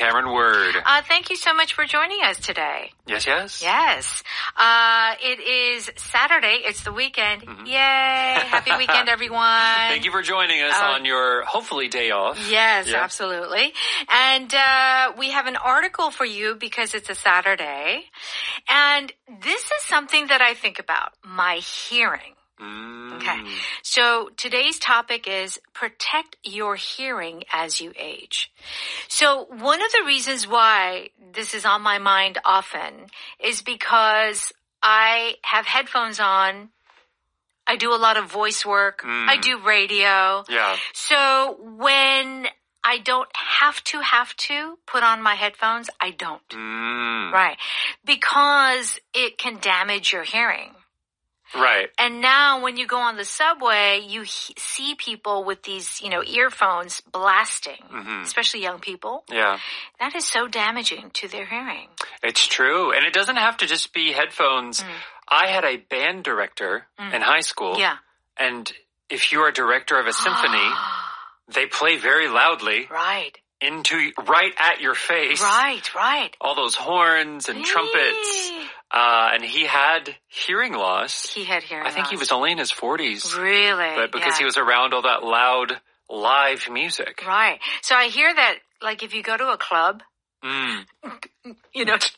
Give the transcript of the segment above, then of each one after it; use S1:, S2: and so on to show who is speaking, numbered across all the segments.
S1: Cameron Word.
S2: Thank you so much for joining us today.
S1: Yes, yes.
S2: Yes. It is Saturday. It's the weekend. Mm-hmm. Yay. Happy weekend, everyone.
S1: Thank you for joining us on your, hopefully, day off.
S2: Yes, absolutely. And we have an article for you because it's a Saturday. And this is something that I think about, my hearing. Okay. So today's topic is protect your hearing as you age. So one of the reasons why this is on my mind often is because I have headphones on. I do a lot of voice work. I do radio.
S1: Yeah.
S2: So when I don't have to put on my headphones, I don't. Right. Because it can damage your hearing.
S1: Right.
S2: And now when you go on the subway, you see people with these, earphones blasting, especially young people.
S1: Yeah.
S2: That is so damaging to their hearing.
S1: It's true. And it doesn't have to just be headphones. I had a band director in high school.
S2: Yeah.
S1: And if you're a director of a symphony, they play very loudly.
S2: Right.
S1: Right at your face.
S2: Right.
S1: All those horns and trumpets. And he had hearing loss. I think he was only in his 40s.
S2: Really?
S1: But because he was around all that loud live music.
S2: Right. So I hear that, like, if you go to a club, and that's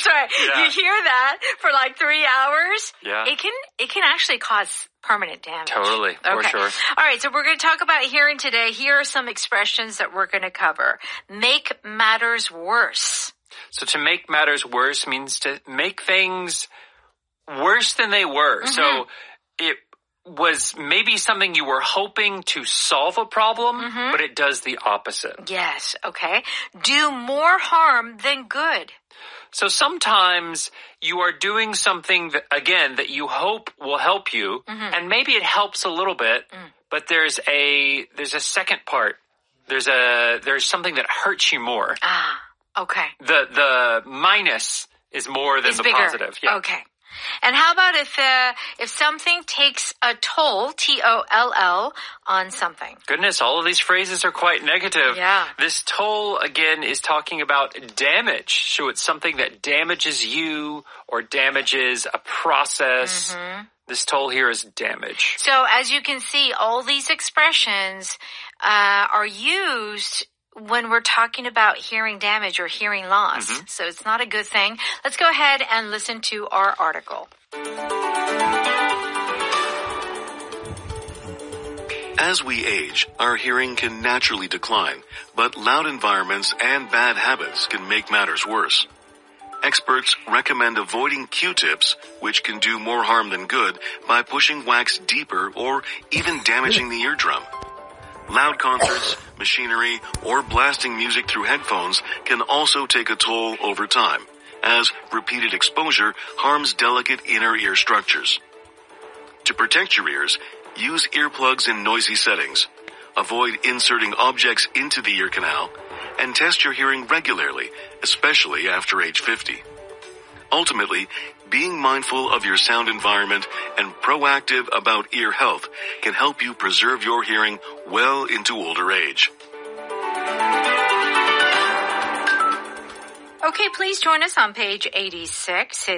S2: right.
S1: Yeah.
S2: You hear that for like 3 hours.
S1: Yeah.
S2: It can actually cause permanent damage.
S1: Totally. For sure.
S2: All right. So we're going to talk about hearing today. Here are some expressions that we're going to cover. Make matters worse.
S1: So to make matters worse means to make things worse than they were. So it was maybe something you were hoping to solve a problem, but it does the opposite.
S2: Yes. Okay. Do more harm than good.
S1: So sometimes you are doing something that you hope will help you, and maybe it helps a little bit, but there's a second part. There's something that hurts you more.
S2: Okay.
S1: The minus is more than the
S2: bigger.
S1: Positive. Yeah.
S2: Okay. And how about if something takes a toll, T-O-L-L, on something?
S1: Goodness, all of these phrases are quite negative.
S2: Yeah.
S1: This toll, again, is talking about damage. So it's something that damages you or damages a process. This toll here is damage.
S2: So as you can see, all these expressions are used when we're talking about hearing damage or hearing loss. So it's not a good thing. Let's go ahead and listen to our article.
S3: As we age, our hearing can naturally decline, but loud environments and bad habits can make matters worse. Experts recommend avoiding Q-tips, which can do more harm than good, by pushing wax deeper or even damaging the eardrum. Loud concerts, machinery, or blasting music through headphones can also take a toll over time, as repeated exposure harms delicate inner ear structures. To protect your ears, use earplugs in noisy settings, avoid inserting objects into the ear canal, and test your hearing regularly, especially after age 50. Ultimately, being mindful of your sound environment and proactive about ear health can help you preserve your hearing well into older age.
S2: Okay, please join us on page 86.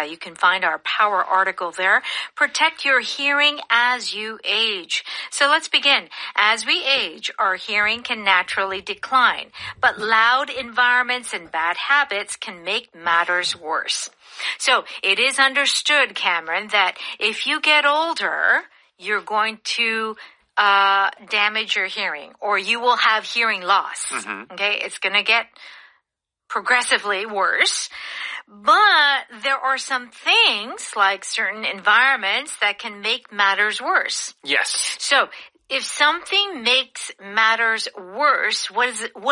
S2: You can find our power article there. Protect your hearing as you age. So let's begin. As we age, our hearing can naturally decline, but loud environments and bad habits can make matters worse. So it is understood, Cameron, that if you get older, you're going to damage your hearing, or you will have hearing loss. Okay, it's going to get progressively worse. But there are some things, like certain environments, that can make matters worse.
S1: Yes.
S2: So if something makes matters worse, what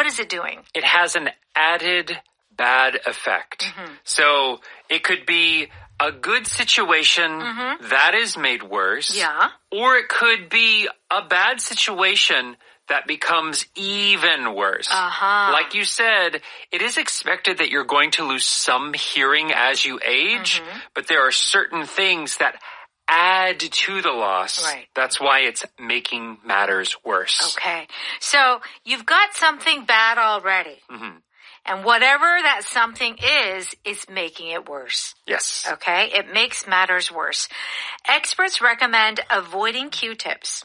S2: is it doing?
S1: It has an added bad effect. So it could be a good situation that is made worse.
S2: Yeah.
S1: Or it could be a bad situation that becomes even worse. Like you said, it is expected that you're going to lose some hearing as you age, but there are certain things that add to the loss.
S2: Right.
S1: That's why it's making matters worse.
S2: Okay. So you've got something bad already. And whatever that something is making it worse.
S1: Yes.
S2: Okay? It makes matters worse. Experts recommend avoiding Q-tips,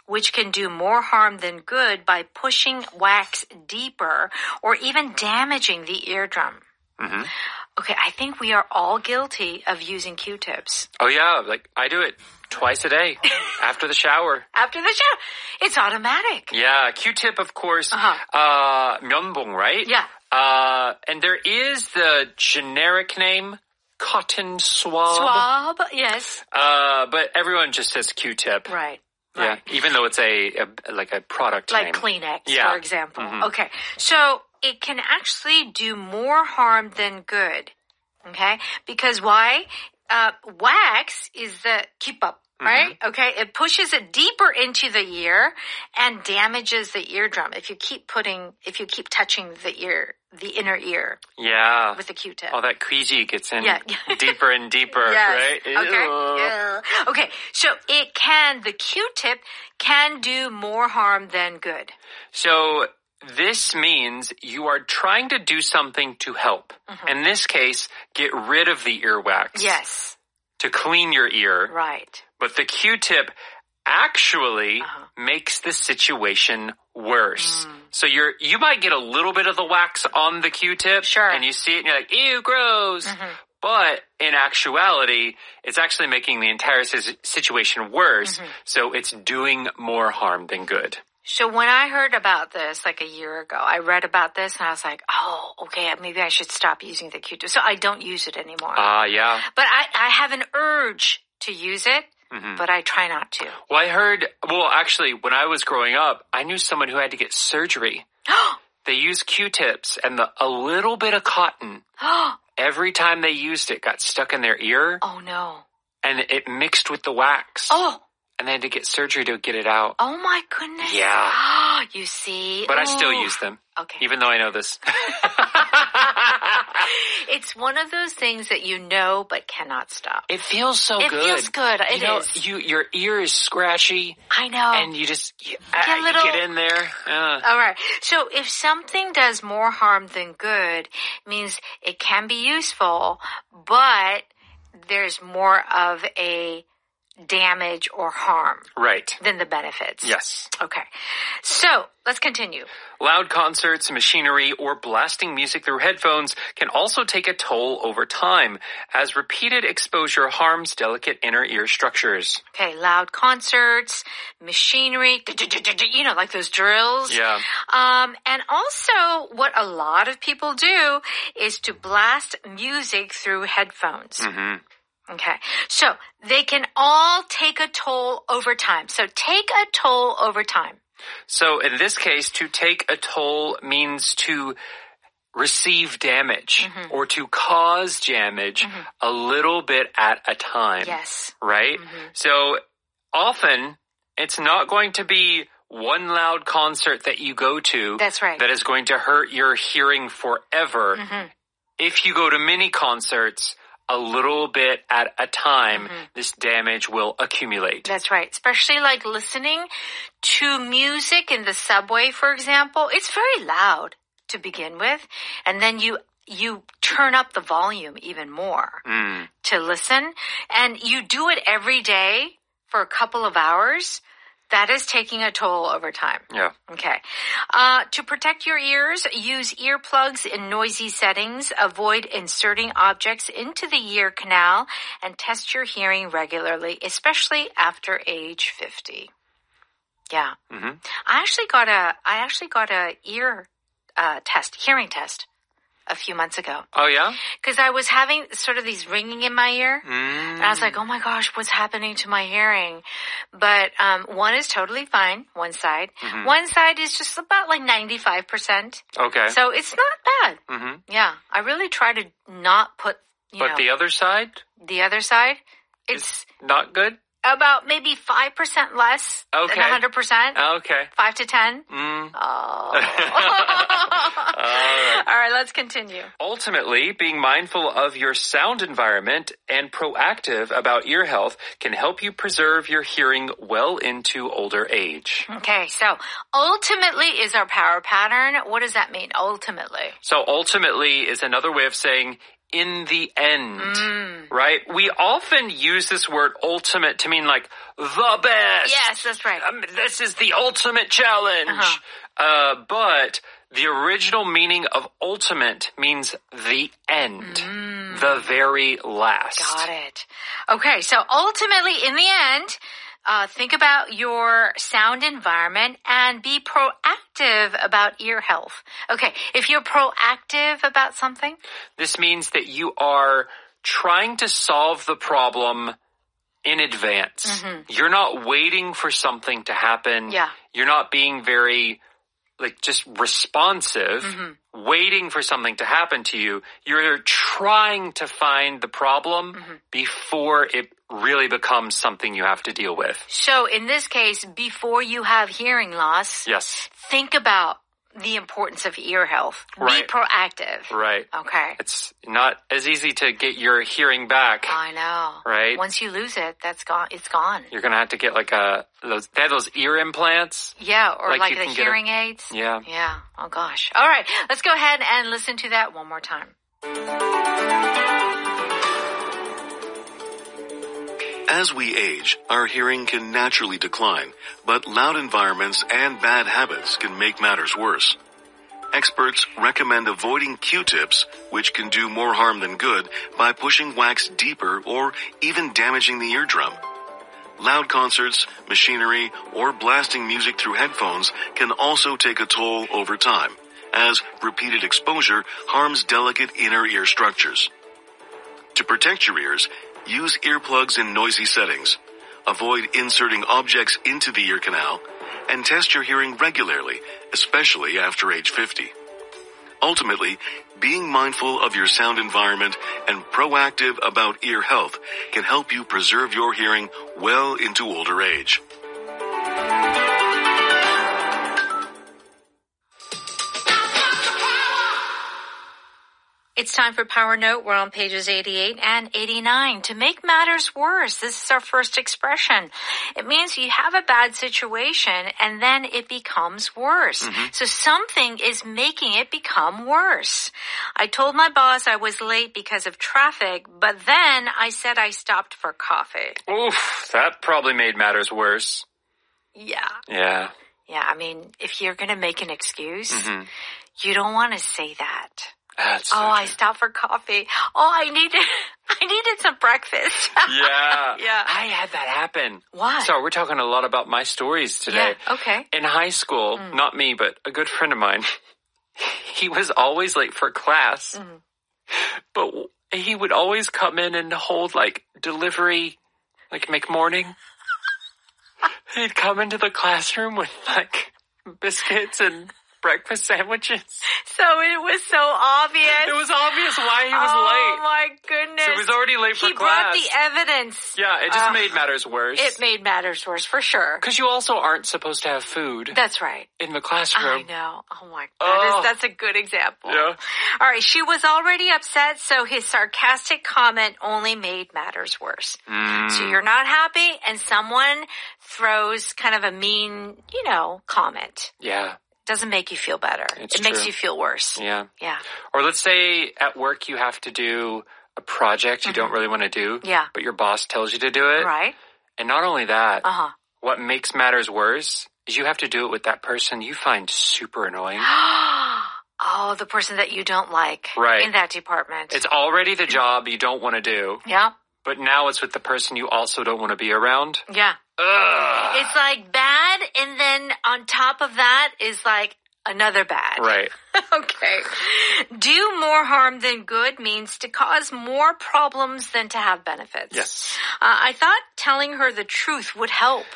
S2: which can do more harm than good by pushing wax deeper or even damaging the eardrum. Okay, I think we are all guilty of using Q-tips.
S1: Oh, yeah. Like, I do it twice a day after the shower.
S2: After the shower. It's automatic.
S1: Yeah. Q-tip, of course. 면봉, right?
S2: Yeah.
S1: And there is the generic name, cotton swab.
S2: Swab, yes.
S1: But everyone just says Q-tip.
S2: Right.
S1: Yeah,
S2: Right.
S1: even though it's like a product
S2: Like
S1: name.
S2: Kleenex,
S1: Yeah.
S2: for example. Okay. So it can actually do more harm than good. Okay? Because why? Wax is the keep-up, right? Okay? It pushes it deeper into the ear and damages the eardrum if you keep touching the inner ear
S1: Yeah.
S2: with the Q-tip.
S1: All that queasy gets in
S2: Yeah.
S1: deeper and deeper,
S2: Yes.
S1: right?
S2: Okay.
S1: Ew.
S2: Yeah. Okay. So the Q-tip can do more harm than good.
S1: So this means you are trying to do something to help. In this case, get rid of the earwax.
S2: Yes.
S1: To clean your ear.
S2: Right.
S1: But the Q-tip actually makes the situation worse. So you might get a little bit of the wax on the Q-tip.
S2: Sure.
S1: And you see it and you're like, ew, gross. But in actuality, it's actually making the entire situation worse. So it's doing more harm than good.
S2: So when I heard about this like a year ago, I read about this and I was like, oh, okay, maybe I should stop using the Q-tip. So I don't use it anymore.
S1: Yeah.
S2: But I have an urge to use it, but I try not to.
S1: Well, actually, when I was growing up, I knew someone who had to get surgery. They used Q-tips and a little bit of cotton. Every time they used it, got stuck in their ear.
S2: Oh, no.
S1: And it mixed with the wax.
S2: Oh.
S1: And they had to get surgery to get it out.
S2: Oh, my goodness.
S1: Yeah.
S2: You see.
S1: But I still use them.
S2: Okay.
S1: Even though I know this.
S2: It's one of those things that you know but cannot stop.
S1: It feels so good.
S2: It feels good. It is.
S1: Your ear is scratchy.
S2: I know.
S1: And you just you get in there.
S2: All right. So if something does more harm than good, it means it can be useful, but there's more of a damage or harm.
S1: Right.
S2: Than the benefits.
S1: Yes.
S2: Okay. So let's continue.
S1: Loud concerts, machinery, or blasting music through headphones can also take a toll over time, as repeated exposure harms delicate inner ear structures.
S2: Okay, loud concerts, machinery, you know, like those drills.
S1: Yeah.
S2: And also what a lot of people do is to blast music through headphones. Okay. So they can all take a toll over time. So take a toll over time.
S1: So in this case, to take a toll means to receive damage or to cause damage a little bit at a time.
S2: Yes.
S1: Right? So often it's not going to be one loud concert that you go to.
S2: That's right.
S1: That is going to hurt your hearing forever. If you go to mini concerts, a little bit at a time, this damage will accumulate.
S2: That's right. Especially like listening to music in the subway, for example. It's very loud to begin with. And then you turn up the volume even more to listen. And you do it every day for a couple of hours. That is taking a toll over time.
S1: Yeah.
S2: Okay. To protect your ears, use earplugs in noisy settings. Avoid inserting objects into the ear canal and test your hearing regularly, especially after age 50. Yeah. I actually got a ear hearing test a few months ago.
S1: Oh, yeah?
S2: Because I was having sort of these ringing in my ear. And I was like, oh my gosh, what's happening to my hearing? But one is totally fine, one side. One side is just about like 95%.
S1: Okay.
S2: So it's not bad. Yeah. I really try to not put,
S1: But the other side?
S2: The other side, it's
S1: not good?
S2: about maybe 5% less than 100%.
S1: Okay.
S2: 5 to 10. Oh. All right, let's continue.
S1: Ultimately, being mindful of your sound environment and proactive about ear health can help you preserve your hearing well into older age.
S2: Okay, so ultimately is our power pattern. What does that mean, ultimately?
S1: So ultimately is another way of saying in the end, right? We often use this word ultimate to mean like the best.
S2: Yes, that's right.
S1: This is the ultimate challenge. But the original meaning of ultimate means the end, the very last.
S2: Got it. Okay, so ultimately in the end, think about your sound environment and be proactive about ear health. Okay, if you're proactive about something?
S1: This means that you are trying to solve the problem in advance. You're not waiting for something to happen.
S2: Yeah.
S1: You're not being very, just responsive, waiting for something to happen to you. You're trying to find the problem before it really becomes something you have to deal with.
S2: So in this case, before you have hearing loss,
S1: Yes.
S2: think about the importance of ear health.
S1: Right.
S2: Be proactive.
S1: Right.
S2: Okay.
S1: It's not as easy to get your hearing back.
S2: I know.
S1: Right.
S2: Once you lose it, that's gone. It's gone.
S1: You're going to have to get they have those ear implants.
S2: Yeah, or like
S1: you
S2: the
S1: can get
S2: hearing aids.
S1: Yeah.
S2: Yeah. Oh gosh. All right. Let's go ahead and listen to that one more time.
S3: As we age, our hearing can naturally decline, but loud environments and bad habits can make matters worse. Experts recommend avoiding Q-tips, which can do more harm than good, by pushing wax deeper or even damaging the eardrum. Loud concerts, machinery, or blasting music through headphones can also take a toll over time, as repeated exposure harms delicate inner ear structures. To protect your ears, use earplugs in noisy settings, avoid inserting objects into the ear canal, and test your hearing regularly, especially after age 50. Ultimately, being mindful of your sound environment and proactive about ear health can help you preserve your hearing well into older age.
S2: It's time for Power Note. We're on pages 88 and 89. To make matters worse, this is our first expression. It means you have a bad situation and then it becomes worse. So something is making it become worse. I told my boss I was late because of traffic, but then I said I stopped for coffee.
S1: Oof, that probably made matters worse.
S2: Yeah.
S1: Yeah.
S2: Yeah, I mean, if you're going to make an excuse, you don't want to say that.
S1: That's so
S2: I
S1: true.
S2: stopped for coffee. I needed some breakfast.
S1: Yeah.
S2: Yeah.
S1: I had that happen.
S2: Why?
S1: So we're talking a lot about my stories today.
S2: Yeah, okay.
S1: In high school, not me, but a good friend of mine, he was always late for class. But he would always come in and hold delivery, McMorning. He'd come into the classroom with biscuits and breakfast sandwiches.
S2: So it was so obvious.
S1: It was obvious why he was
S2: Oh
S1: late.
S2: my goodness.
S1: So he was already late for
S2: He
S1: class.
S2: brought the evidence.
S1: Yeah, it just made matters worse.
S2: It made matters worse, for sure.
S1: Because you also aren't supposed to have food
S2: That's right.
S1: in the classroom.
S2: I know. Oh my goodness. That's a good example.
S1: Yeah.
S2: All right. She was already upset, so his sarcastic comment only made matters worse. So you're not happy and someone throws kind of a mean, comment.
S1: Yeah.
S2: Doesn't make you feel better.
S1: It's
S2: It makes
S1: true.
S2: you feel worse.
S1: Yeah.
S2: Yeah.
S1: Or let's say at work you have to do a project you don't really want to do.
S2: Yeah.
S1: But your boss tells you to do it.
S2: Right?
S1: And not only that,
S2: Uh-huh.
S1: what makes matters worse is you have to do it with that person you find super annoying.
S2: Oh, the person that you don't like.
S1: Right.
S2: In that department.
S1: It's already the job you don't want to do,
S2: Yeah.
S1: but now it's with the person you also don't want to be around.
S2: Yeah.
S1: Ugh.
S2: It's bad, and then on top of that is another bad.
S1: Right.
S2: Okay. Do more harm than good means to cause more problems than to have benefits.
S1: Yes.
S2: I thought telling her the truth would help.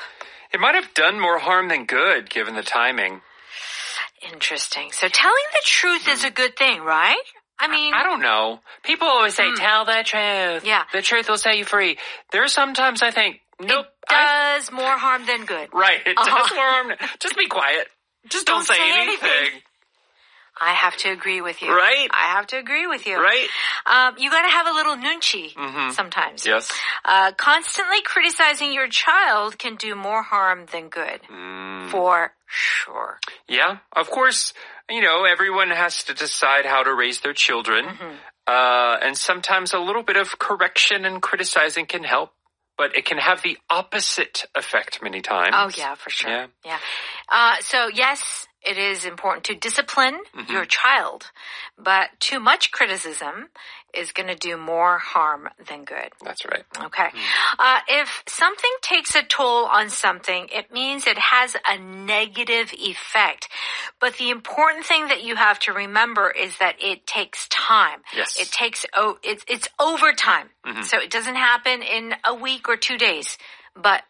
S1: It might have done more harm than good given the timing.
S2: Interesting. So telling the truth is a good thing, right? I mean,
S1: I don't know. People always say, tell the truth.
S2: Yeah.
S1: The truth will set you free. There are sometimes I think, nope.
S2: it does more harm than good.
S1: Right. It does more harm. Just be quiet. Just don't say anything.
S2: I have to agree with you.
S1: Right?
S2: I have to agree with you.
S1: Right?
S2: You gotta have a little nunchi sometimes.
S1: Yes.
S2: Constantly criticizing your child can do more harm than good. For sure.
S1: Yeah, of course, everyone has to decide how to raise their children. And sometimes a little bit of correction and criticizing can help. But it can have the opposite effect many times.
S2: Oh, yeah, for sure. Yeah. So, yes, it is important to discipline your child, but too much criticism is going to do more harm than good.
S1: That's right.
S2: Okay. If something takes a toll on something, it means it has a negative effect. But the important thing that you have to remember is that it takes time.
S1: Yes.
S2: It takes, it's over time. So it doesn't happen in a week or 2 days, but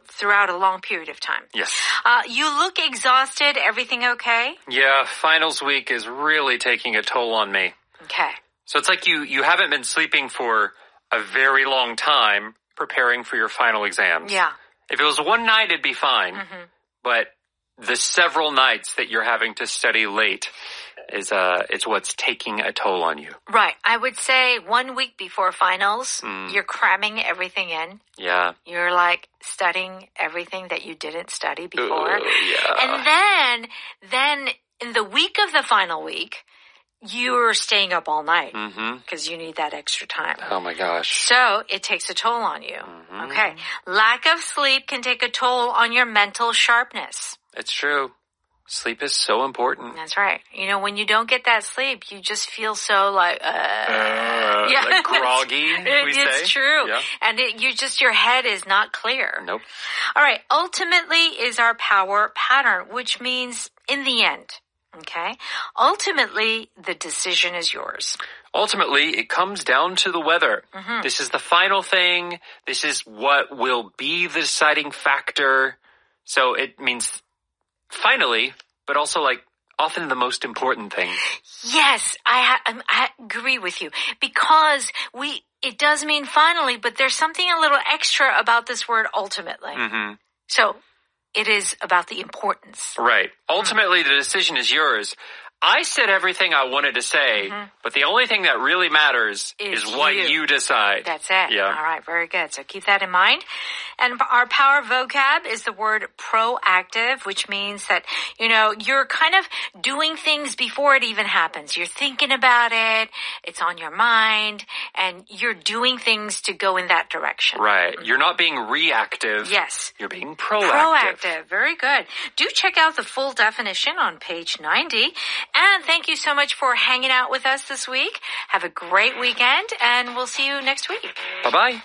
S2: throughout a long period of time.
S1: Yes.
S2: You look exhausted. Everything okay?
S1: Yeah, finals week is really taking a toll on me.
S2: Okay.
S1: So it's like you haven't been sleeping for a very long time preparing for your final exams.
S2: Yeah.
S1: If it was one night, it'd be fine. But the several nights that you're having to study late it's what's taking a toll on you.
S2: Right. I would say 1 week before finals, you're cramming everything in.
S1: Yeah.
S2: You're like studying everything that you didn't study before.
S1: Yeah.
S2: And then in the week of the final week, you're staying up all night because you need that extra time.
S1: Oh my gosh.
S2: So it takes a toll on you. Okay. Lack of sleep can take a toll on your mental sharpness.
S1: It's true. Sleep is so important.
S2: That's right. When you don't get that sleep, you just feel so like,
S1: like groggy,
S2: It's true.
S1: Yeah.
S2: And your head is not clear.
S1: Nope.
S2: All right. Ultimately is our power pattern, which means in the end. Okay. Ultimately, the decision is yours.
S1: Ultimately, it comes down to the weather. This is the final thing. This is what will be the deciding factor. So it means finally, but also often the most important thing.
S2: Yes, I agree with you because it does mean finally, but there's something a little extra about this word ultimately. So it is about the importance.
S1: Right. Ultimately, the decision is yours. I said everything I wanted to say, but the only thing that really matters is what you decide.
S2: That's it.
S1: Yeah.
S2: All right, very good. So keep that in mind. And our power vocab is the word proactive, which means that, you're kind of doing things before it even happens. You're thinking about it, it's on your mind, and you're doing things to go in that direction.
S1: Right. You're not being reactive.
S2: Yes.
S1: You're being proactive.
S2: Proactive. Very good. Do check out the full definition on page 90. And thank you so much for hanging out with us this week. Have a great weekend, and we'll see you next week.
S1: Bye-bye.